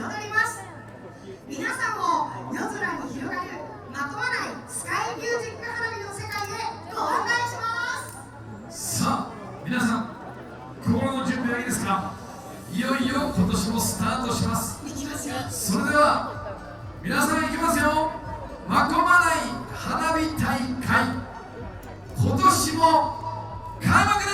彩ります。皆さんも夜空に広がるまとまないスカイミュージック花火の世界へご案内します。さあ皆さん、心の準備はいいですか？いよいよ今年もスタートします。それでは皆さんいきますよ。まこまない花火大会、今年も開幕です。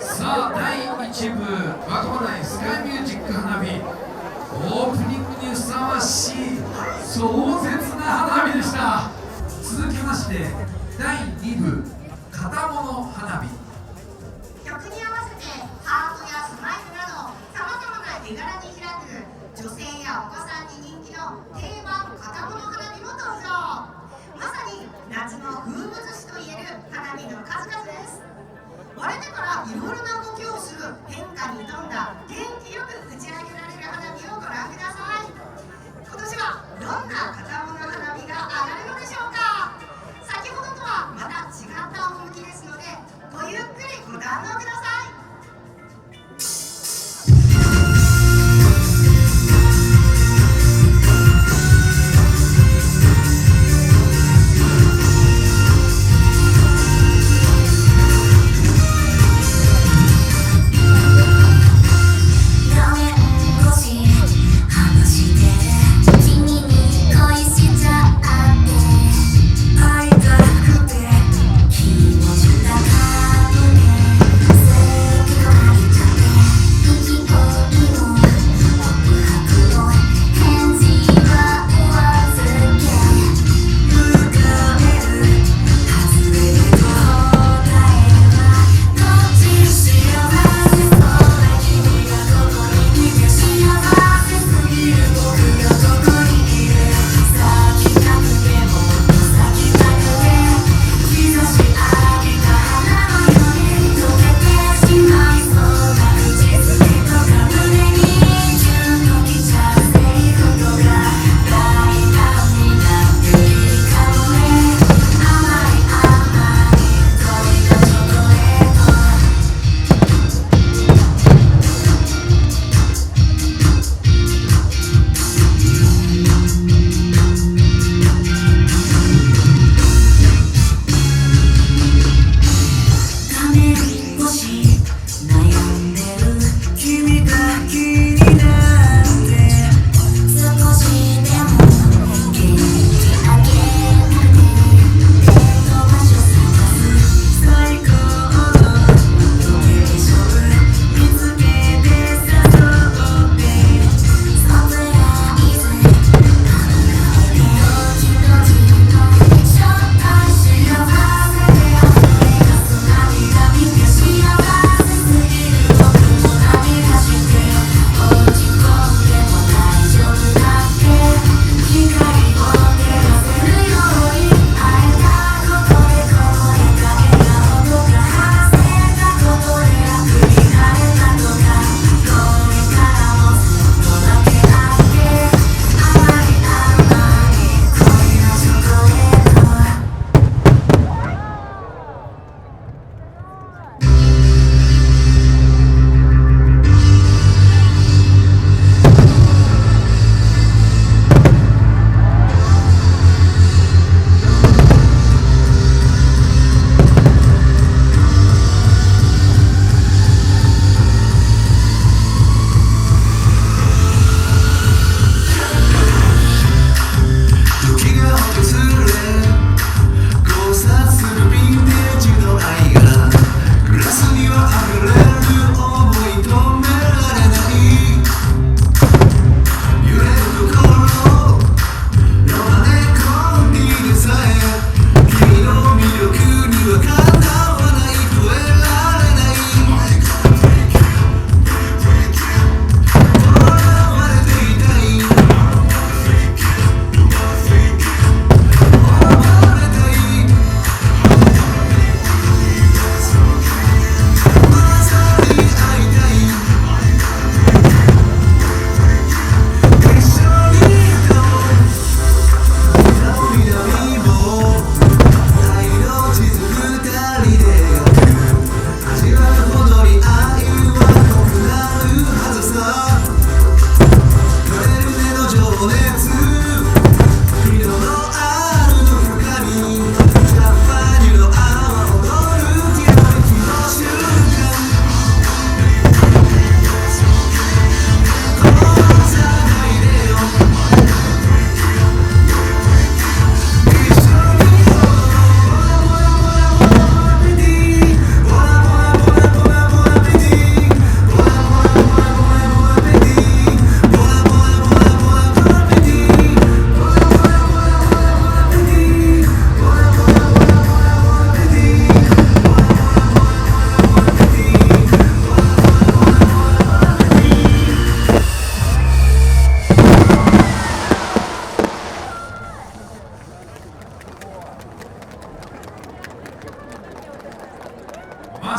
さあ第1部まこまないスカイミュージック花火、オープニングにふさわしい壮絶な花火でした。続きまして第2部片物花火、曲に合わせてハートやスマイルなどさまざまな絵柄に開く女性やお子さんに人気の定番片物花火も登場。まさに夏の風物詩といえる花火の数々です。割れてからいろいろな動きをする変化に富んだ元気よく打ち上げられる花火をご覧ください。今年はどんな片物花火が上がるのでしょうか。先ほどとはまた違った趣ですのでごゆっくりご堪能ください。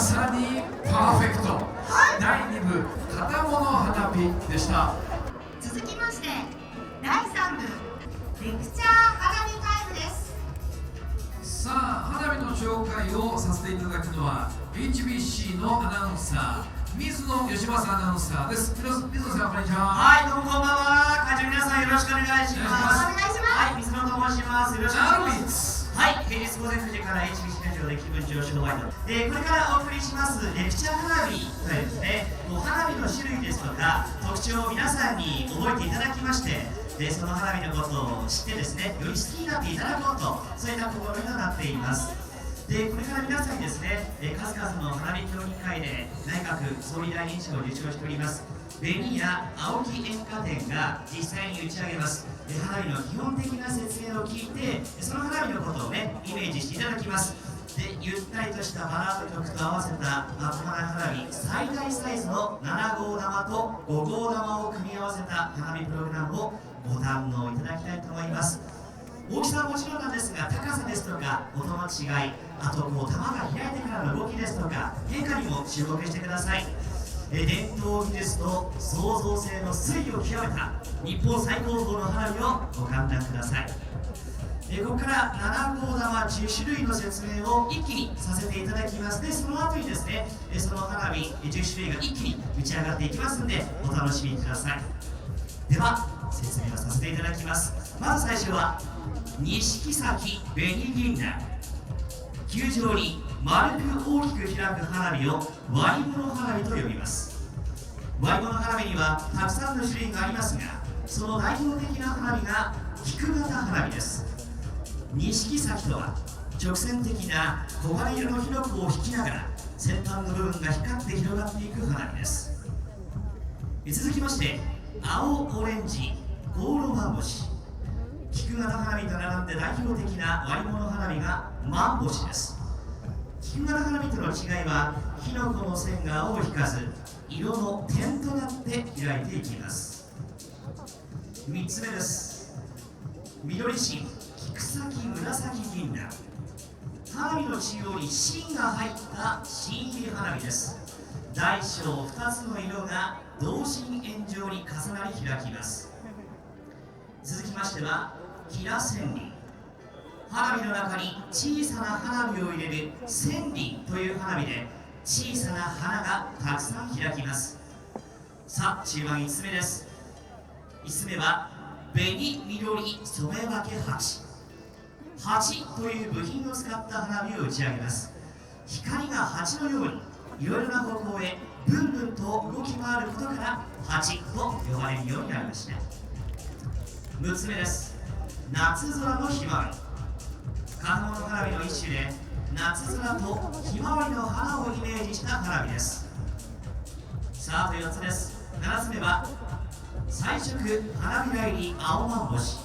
さにパーフェクト第2部片物花火でした。続きまして第3部レクチャー花火タイムです。さあ花火の紹介をさせていただくのは HBC のアナウンサー水野義正アナウンサーです。水野さんこんにちは。はい、どうもこんばんは。会場の皆さんよろしくお願いします。お願いします。はい、水野と申します。よろしくお願いします。す。はい、平日午前9時から HBC ラジオで気分上昇ワイド。これからお送りしますレクチャー花火というですね、花火の種類ですとか特徴を皆さんに覚えていただきまして、その花火のことを知ってですね、より好きになっていただこうと、そういった試みとなっています。これから皆さんにですね、数々の花火協議会で内閣総理大臣賞を受賞しております紅や青木煙火店が実際に打ち上げます花火の基本的な説明を聞いて、その花火のことをねイメージしていただきます。で、ゆったりとしたバラード曲と合わせたまともな花火、最大サイズの7号玉と5号玉を組み合わせた花火プログラムをご堪能いただきたいと思います。大きさはもちろんなんですが、高さですとか音の違い、あと玉が開いてからの動きですとか変化にも注目してください。伝統技術と創造性の粋を極めた日本最高峰の花火をご観覧ください。ここから7号玉10種類の説明を一気にさせていただきます。で、その後にですね、その花火10種類が一気に打ち上がっていきますのでお楽しみください。では説明をさせていただきます。まず最初は錦崎紅銀杏、球状に丸く大きく開く花火を割り物花火と呼びます。割り物花火にはたくさんの種類がありますが、その代表的な花火が菊型花火です。錦崎とは直線的な黄金色の火の粉を引きながら先端の部分が光って広がっていく花火です。続きまして青オレンジゴーロマン星、菊型花火と並んで代表的な割り物花火がマン星です。菊型花火との違いは火の粉の線が青を引かず色の点となって開いていきます。3つ目です。緑芯菊先紫銀杏、花火の中央に芯が入った芯入り花火です。大小2つの色が同心円状に重なり開きます。続きましてはひら千里、花火の中に小さな花火を入れる千里という花火で小さな花がたくさん開きます。さあ中盤5つ目です。5つ目は紅緑染め分け鉢、鉢という部品を使った花火を打ち上げます。光が鉢のようにいろいろな方向へブンブンと動き回ることから鉢と呼ばれるようになりました。6つ目です。夏空のひまわり、片物花火の一種で夏空とひまわりの花をイメージした花火です。さああと4つです。7つ目は彩色花びら入り青マン星、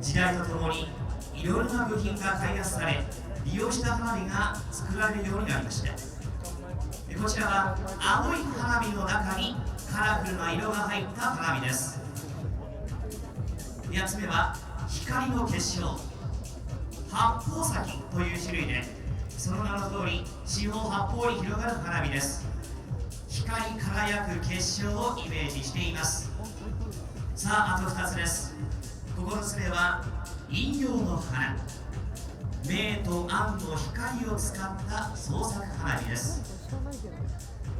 時代とともにいろいろな部品が開発され利用した花火が作られるようになりました。こちらは青い花火の中にカラフルな色が入った花火です。8つ目は光の結晶、八方咲という種類でその名の通り四方八方に広がる花火です。光り輝く結晶をイメージしています。さああと2つです。9つ目は陰陽の花、明と暗の光を使った創作花火です。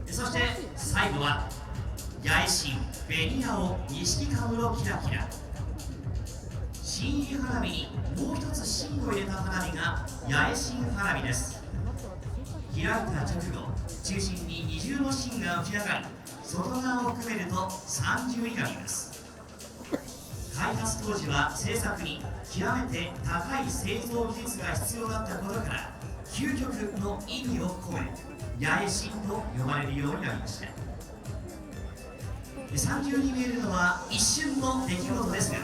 そして最後は八重芯紅青錦かむろキラキラ、芯入り花火にもう一つ芯を入れた花火が八重芯花火です。開いた直後中心に二重の芯が浮き上がり外側を含めると三重になります。開発当時は製作に極めて高い製造技術が必要だったことから究極の意味を込め八重芯と呼ばれるようになりました。三重に見えるのは一瞬の出来事ですが、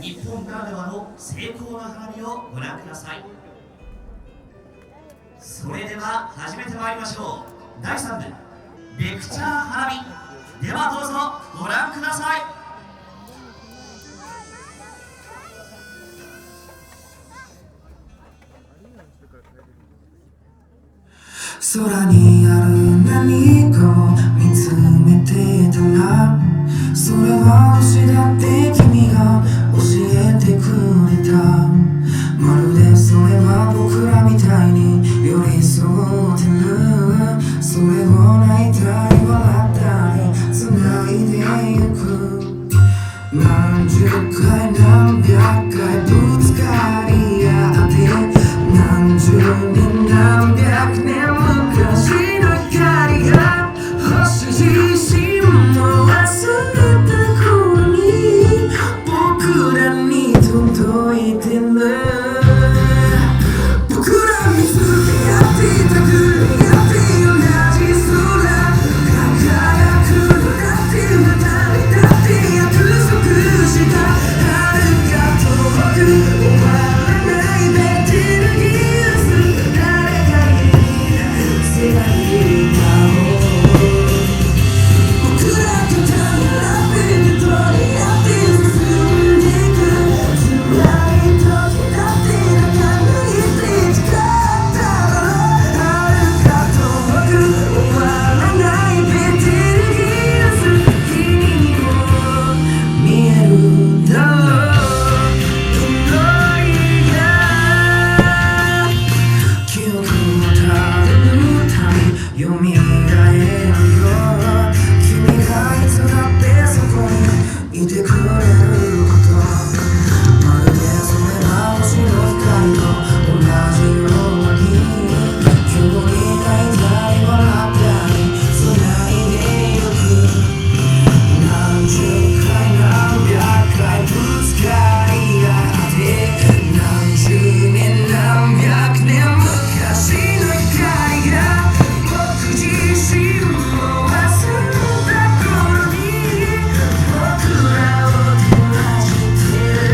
日本ならではの成功な花火をご覧ください。それでは始めてまいりましょう。第3部レクチャー花火、ではどうぞご覧ください。空にある何かを見つめてたら、それは星だって君が教えてくれた。まるでそれは僕らみたいに寄り添ってる。それを泣いたり笑ったり繋いでゆく。何十回何百回ぶつかり合って、何十年何百年昔の光が星自身も忘れた頃に僕らに届いてる。僕ら見つけ合ってたぐらいって同じ空輝くのだって二人だって約束した遥か遠く終わらないベテルギウス、誰かにつなぎた僕らとたらって取り合って進んでいく。辛い時だって泣かないで誓っただろう。遥か遠く終わらないベテルギウス、君にも見えるだろう。祈りが記憶をたどるたび蘇るよ。君がいつだってそこにいてくれること、まるでそれが星の光と同じように今日に泣いたり笑ったり繋いでゆく。何十回何百回ぶつかり合って何十年何百年昔の光が僕自身も忘れた頃に僕らを照らしてる。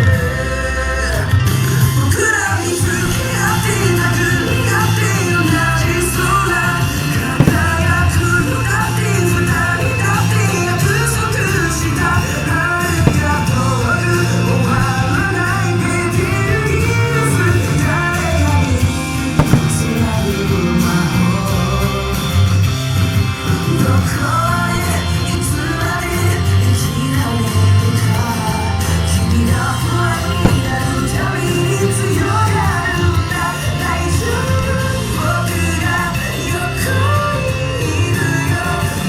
僕ら見つけ合って殴り合って同じ空輝くのだって二人だって約束した遥か遠く終わらないベテルギウス、誰かにつなぐ魔法。どこへいつまで生きられるか、君が不安になるたびに強がるんだ。大丈夫、僕が横にいるよ。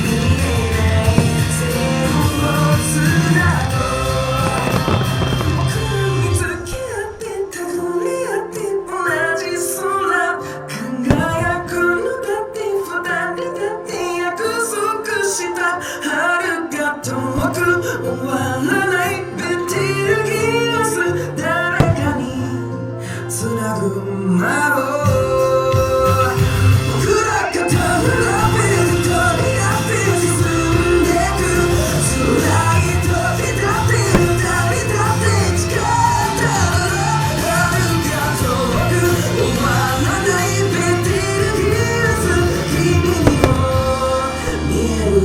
見えない線をつなごう。僕ら見つけ合って手繰り合って同じ空輝くのだって二人だって約束した遥か遠く終わらないベテルギウス、誰かにつなぐ魔法。僕ら肩並べて取り合って進んでく。辛い時だって二人だって誓っただろう。遥か遠く終わらないベテルギウス、君にも見える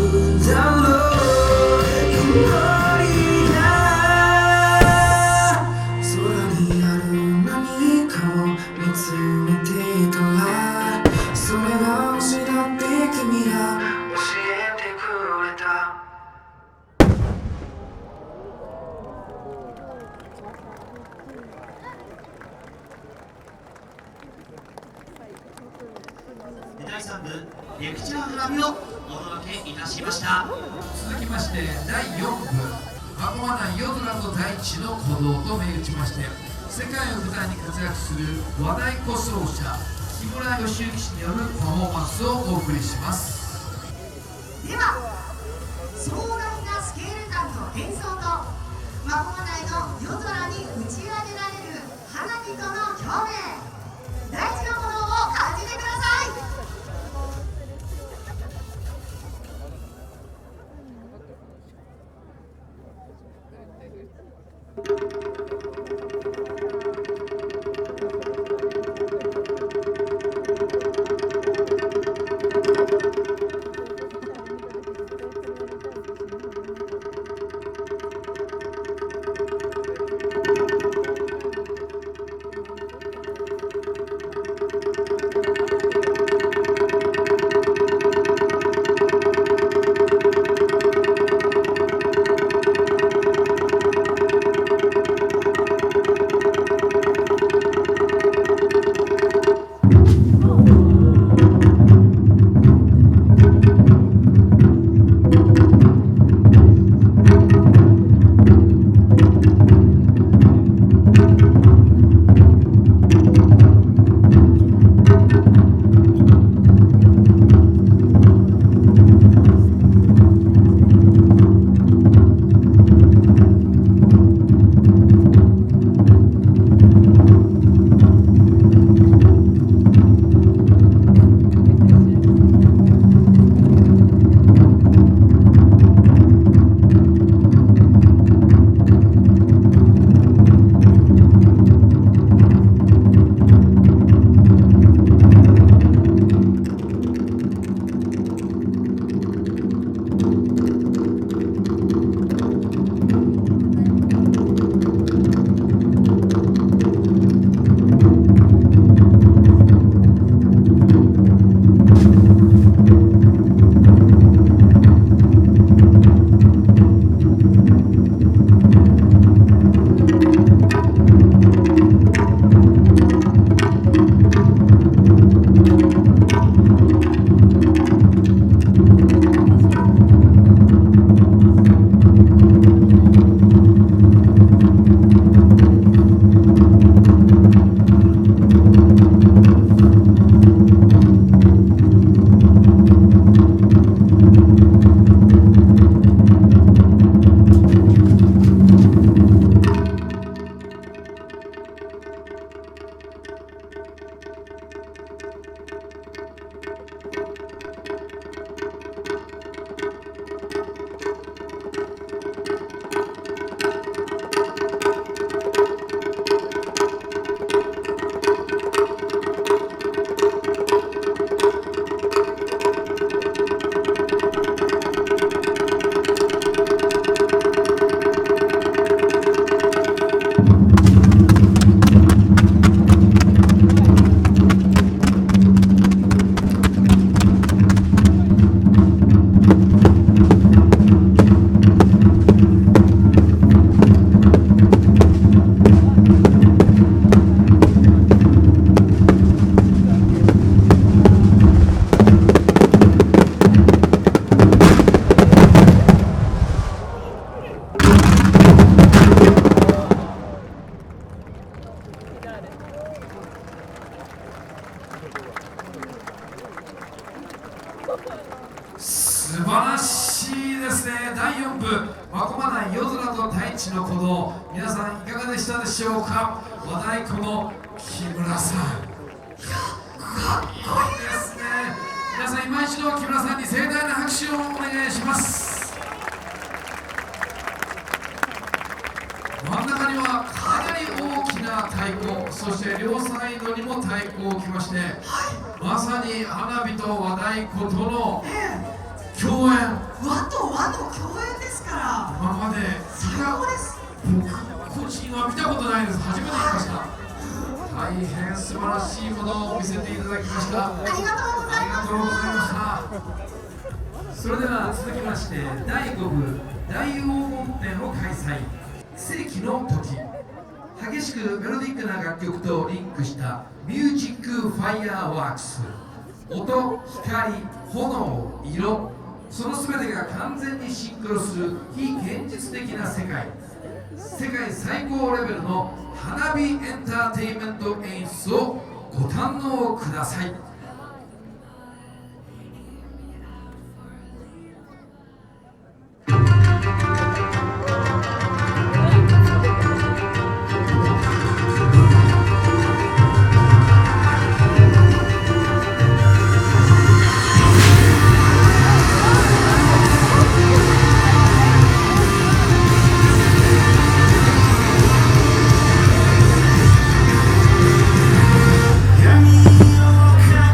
だろう。祈りが空にある何かを見つめてたら、それが星だって君が教えてくれた。第3部レクチャー花火をお届けいたしました。続きまして第4部マコマナイ夜空と大地の鼓動と銘打ちまして、世界を舞台に活躍する和太鼓奏者木村義行氏によるパフォーマンスをお送りします。では壮大なスケール感と演奏とマコマナイの夜空に打ち上げられる花火との共鳴、大地の鼓動を感じてください。ですね、第4部まこまない夜空と大地の鼓動、皆さんいかがでしたでしょうか。和太鼓の木村さん、かっこいいですね。皆さん今一度木村さんに盛大な拍手をお願いします。真ん中にはかなり大きな太鼓、そして両サイドにも太鼓を置きまして、まさに花火と和太鼓との共演、和と和の共演ですから、今まで最高です。僕個人は見たことないです。初めて見ました。大変素晴らしいものを見せていただきました。ありがとうございありがます。とうございました。それでは続きまして第5部大黄金展を開催。世紀の時、激しくメロディックな楽曲とリンクしたミュージックファイヤーワークス。音、光、炎、色、その全てが完全にシンクロする非現実的な世界。世界最高レベルの花火エンターテインメント演出をご堪能ください。闇を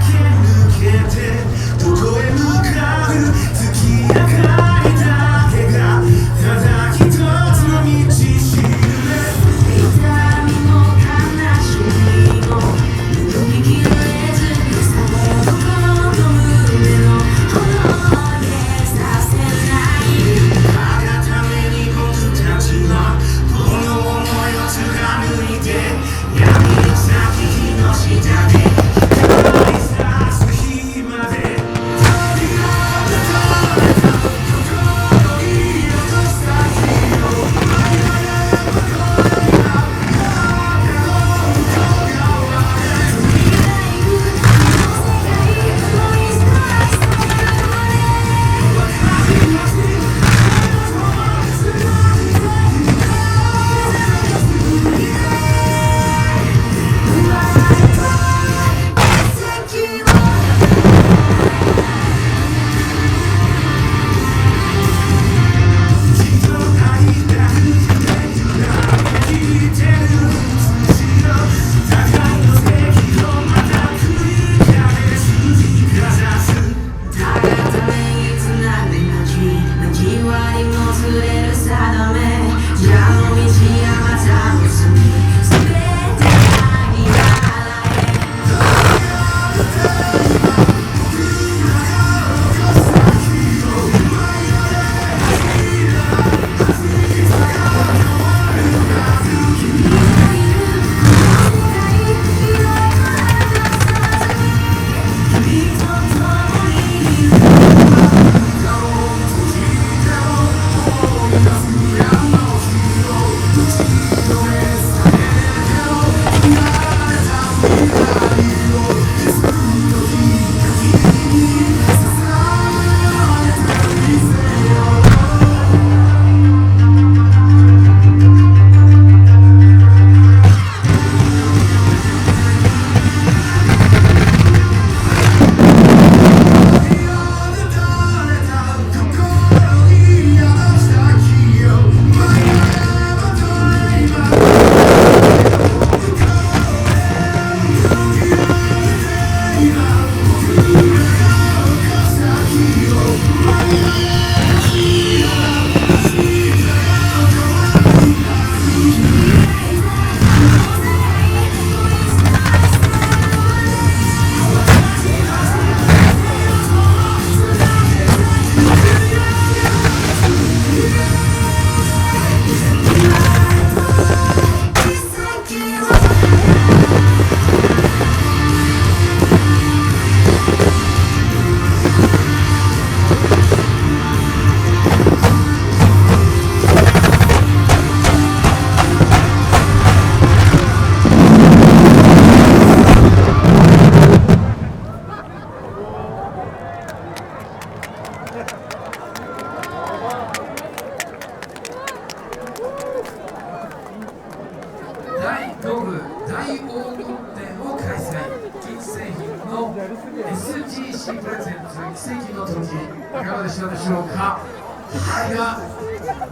黄金展を開催。金製品の SGC プレゼンツ奇跡の時、いかがでしたでしょうか。はいが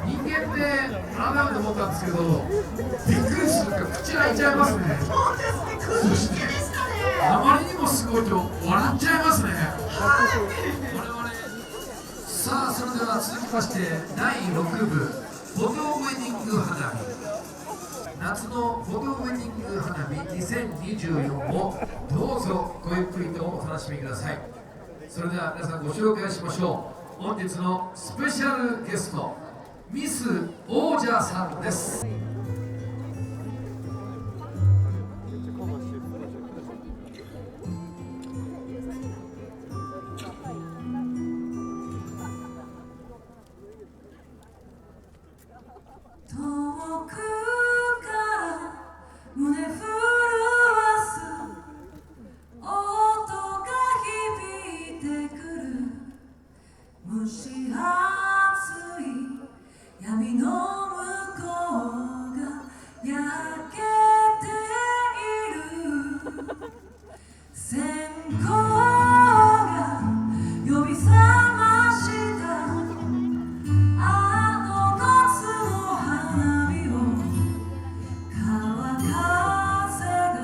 人間って改めて思ったんですけど、びっくりするか口開いちゃいますね。そうですね、くじけでしたね。あまりにもすごいと笑っちゃいますね。はい。我々さあ、それでは続きまして第6部フォトウェディング花火、夏のフォトウェディング花火2024をどうぞごゆっくりとお楽しみください。それでは皆さんご紹介しましょう。本日のスペシャルゲスト、ミス王者さんです。遠くから胸震わす音が響いてくる、蒸し暑い闇の向こうが焼けている、線香が呼び覚ましたあの夏の花火を、川風が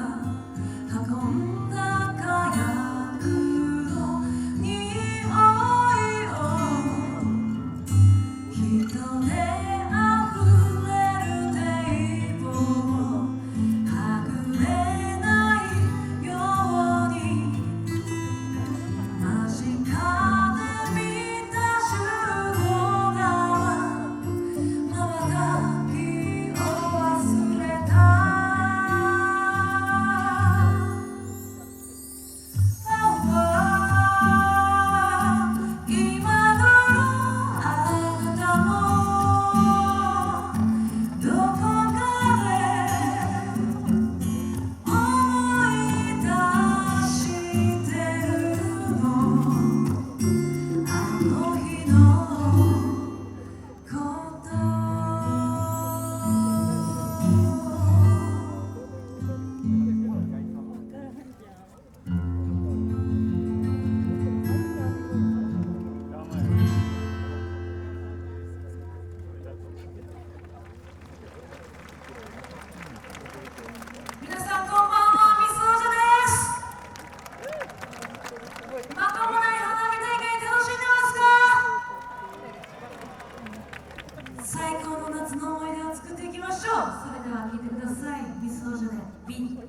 運んだ火薬の匂いを、人であふれる堤防をはぐれないように、間近で見た集合画は瞬きを忘れた。今頃あなたもどこかで思い出してるの、あの日のこと。皆さんこんばんは、ミス王者です。まともない花火大会楽しんでますか？最高の夏の思い出を作っていきましょう。それでは聴いてください。ミス王者でビン。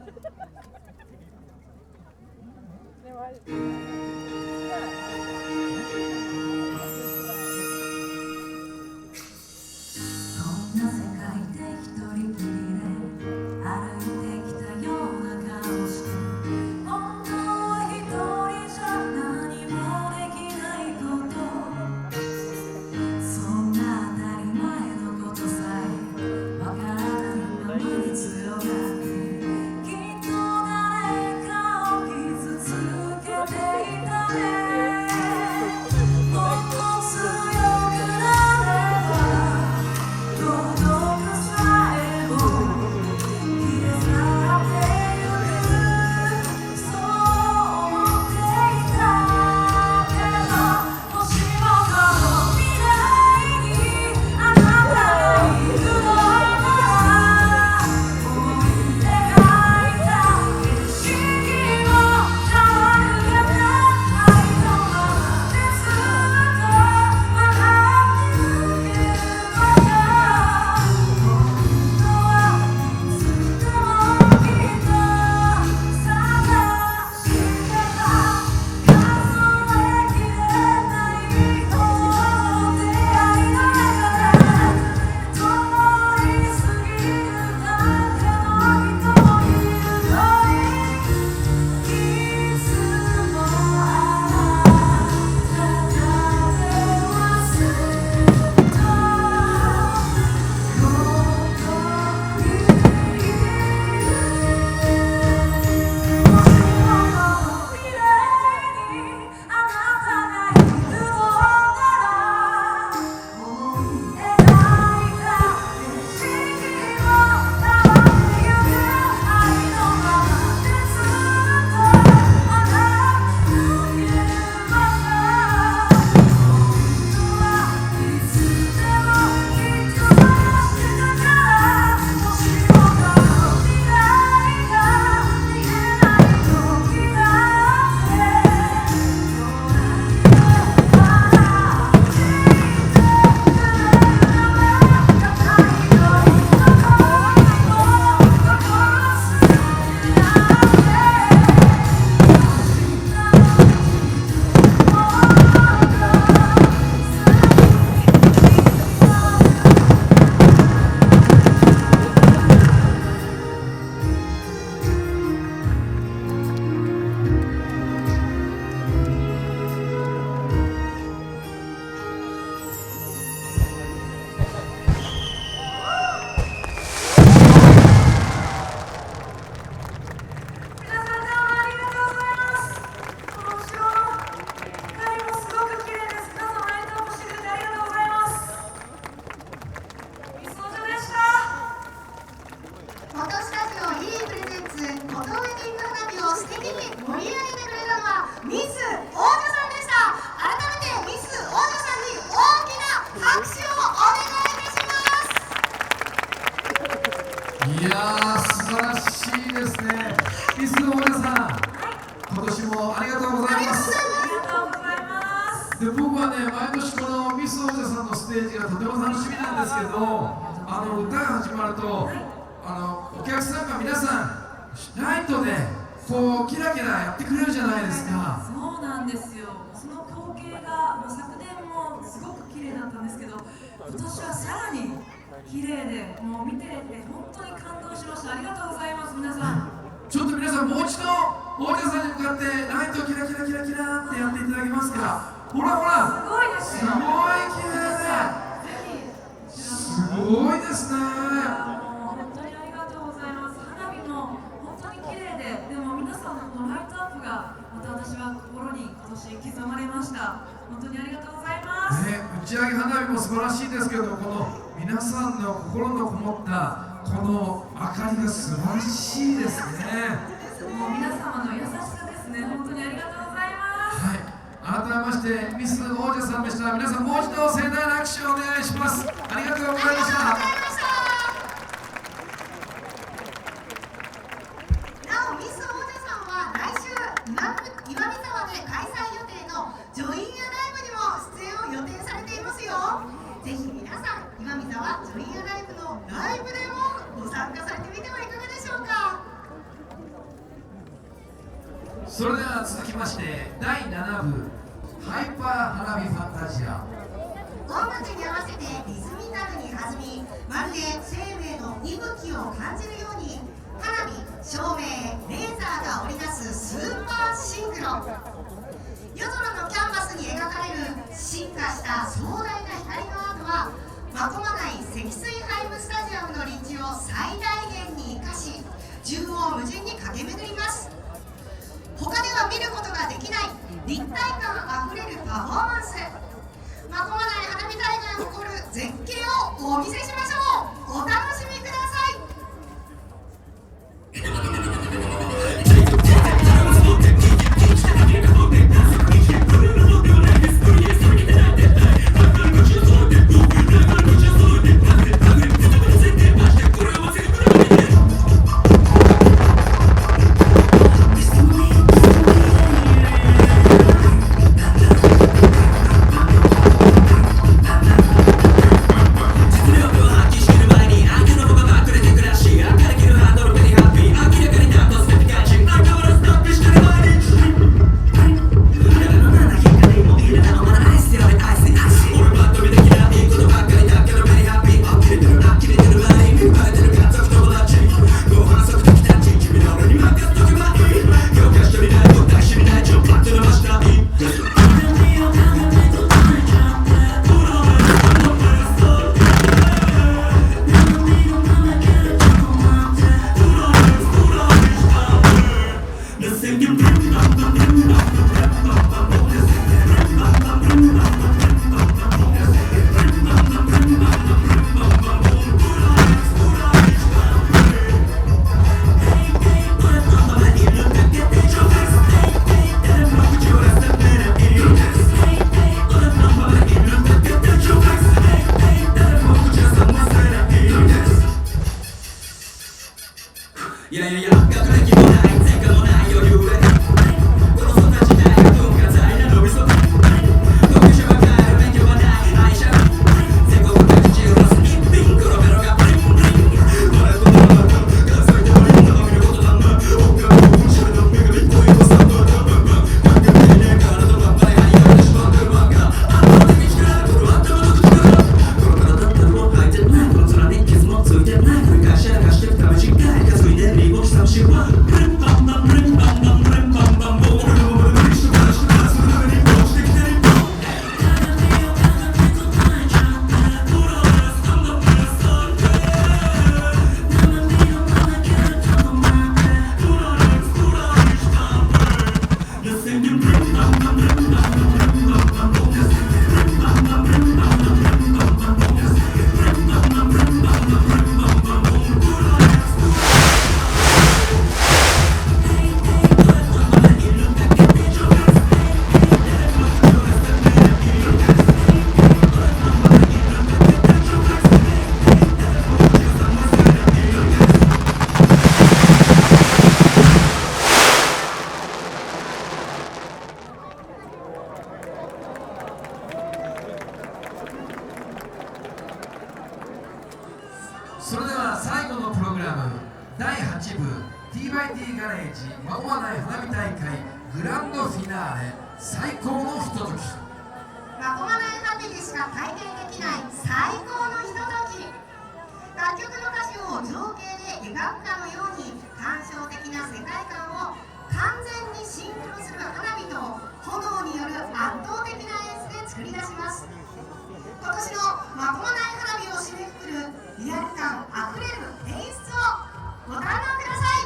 こんな世界で一人きりで歩いてきたような顔して、本当は一人じゃ何もできないこと、そんな当たり前のことさえわからないままに強がって、きっと誰かを傷つけて元ウェディング花火を素敵に盛り上げてくれたのはミス王女さんでした。改めてミス王女さんに大きな拍手をお願いいたします。いやー、素晴らしいですね。ミス王女さん、今年もありがとうございます。で、僕はね、毎年このミス王女さんのステージがとても楽しみなんですけど、歌が始まると、お客さんが皆さんライトでこうキラキラやってくれるじゃないですか。そうなんですよ。その光景がもう昨年もすごく綺麗だったんですけど、今年はさらに綺麗で、もう見てて本当に感動しました。ありがとうございます、皆さん。ちょっと皆さん、もう一度王女さんに向かってライトキラキラキラキラってやっていただけますか。ほらほら、すごいですすごいよ。綺麗で、ぜひすごいですね。本当にありがとうございます。花火も本当に綺麗で、でも皆さんのこのライトアップがまた私は心に今年刻まれました。本当にありがとうございます。ね、打ち上げ花火も素晴らしいですけど、この皆さんの心のこもったこの明かりが素晴らしいですね。もう皆様の優しさですね。本当にありがとうございます。はい、改めましてミス王女さんでした。皆さん、もう一度盛大な拍手をお願いします。ありがとうございました。なおミス王女さんは来週岩見沢で開催予定のジョインアライブにも出演を予定されていますよ。ぜひ皆さん、岩見沢ジョインアライブのライブでもご参加されてみてはいかがでしょうか。それでは続きまして第7部ハイパー花火ファンタジア。音楽に合わせてリズミカルに弾み、まるで生命の息吹を感じるように花火、照明、レーザーが織り出すスーパーシンクロ。夜空のキャンバスに描かれる進化した壮大な光のアートは真駒内積水ハイムスタジアムの立地を最大限に生かし、縦横無尽に駆け巡ります。他では見ることができない立体感あふれるパフォーマンス。真駒内花火大会を誇る絶景をお見せしましょう。お楽しみください。はい、TYT ガレージまもない花火大会グランドフィナーレ最高のひととき。まこまない花火でしか体験できない最高のひととき。楽曲の歌詞を情景で描くかのように感傷的な世界観を完全にシンクロする花火と炎による圧倒的な演出で作り出します。今年のまこまない花火を締めくくるリアル感あふれる演出をご堪能ください。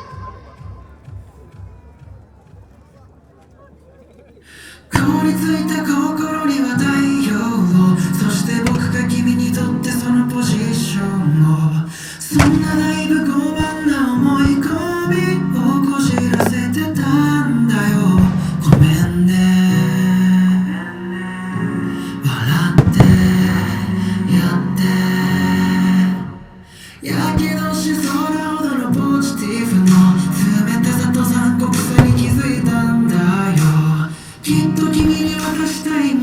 凍りついた心には太陽を、そして僕が君にとってそのポジションを、そんなだいぶ傲慢な思い込みをこじらせてたんだよ。ごめんね、笑ってやってやけどしそうなほどのポジティブの冷たさと残酷さに気づいたんだよ。きっと君に渡したい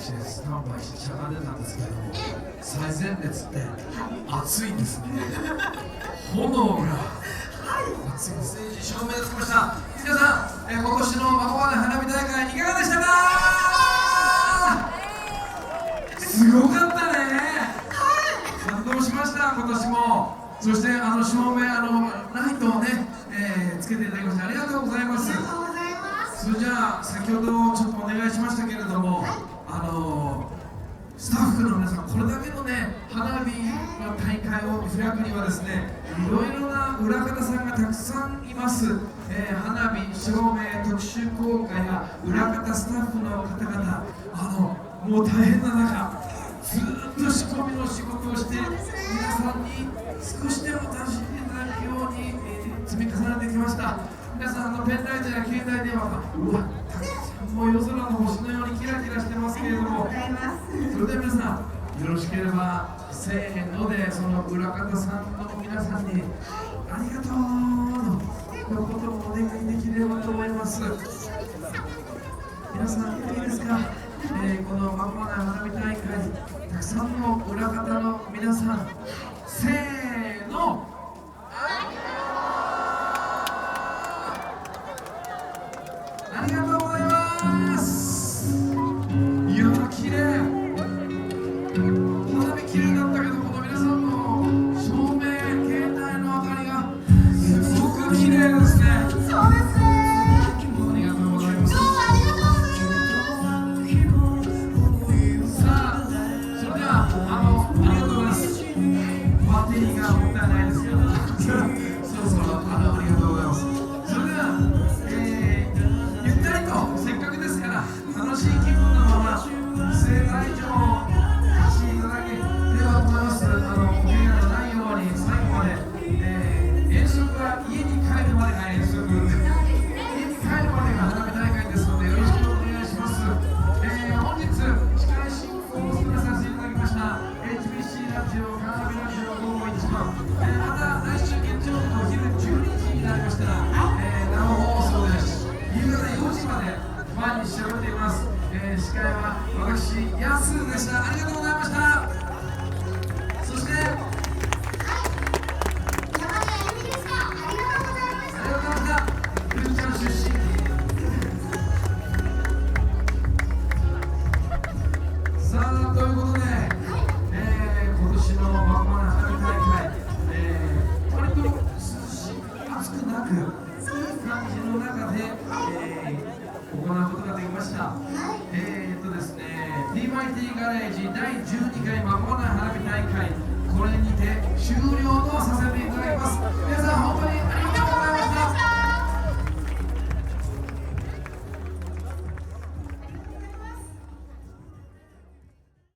私スタンバイしてしゃがんでたんですけれども、最前列って暑いんですね。炎が暑いステージ照明がつきました。皆さん、今年のまこまね花火大会いかがでしたか？すごかったね。感動しました、今年も。そして照明ライトをね、つけていただきましてありがとうございます。それじゃあ先ほどちょっとお願いしましたけれども、スタッフの皆さん、これだけのね花火の大会を開くにはですね、いろいろな裏方さんがたくさんいます。花火、照明、特殊効果や裏方スタッフの方々、もう大変な中ずっと仕込みの仕事をして皆さんに少しでも楽しんでいただくように、積み重ねてきました。皆さんペンライトや携帯電話がたくさんもう夜空の星のようにキラキラしてますけれども、それでは皆さんよろしければせーのでその裏方さんの皆さんにありがとうの一言もお願いできればと思います。皆さんいいですか？このまこまね花火大会、たくさんの裏方の皆さん、せーの、ありがとうございます。いやー、綺麗。花火綺麗だったけど、この皆さんの照明、携帯の明かりがすごく綺麗ですね。そうですね。ありがとうございます。どうもありがとうございます。さあ、それではありがとうございます。バッテリーがもったいないですけど、そろそろありがとうございます。それでは、ゆったりとせっかくですから楽しい気分のまま盛大場をしていただければと思います。お怪我のないように最後まで、遠足は家に帰るまでが遠足、家に帰るまでが花火大会ですのでよろしくお願いします。本日司会進行を務めさせていただきました HBC ラジオカーナビラジオ午後1番、また来週月曜日のお昼12時になりましたら、生放送です。夕方4時までファンにしゃべっています。司会は私ヤスでした。ありがとうございました。そして山根あゆみでした。ありがとうございました。ありがとうございました。ふーちゃん出身。さあ、ということで、今年のまこまね花火大会、割と涼しい、暑くなく、そういう感じの中で、行うことができました。ですね、TYT ガレージ第12回まこまね花火大会、これにて終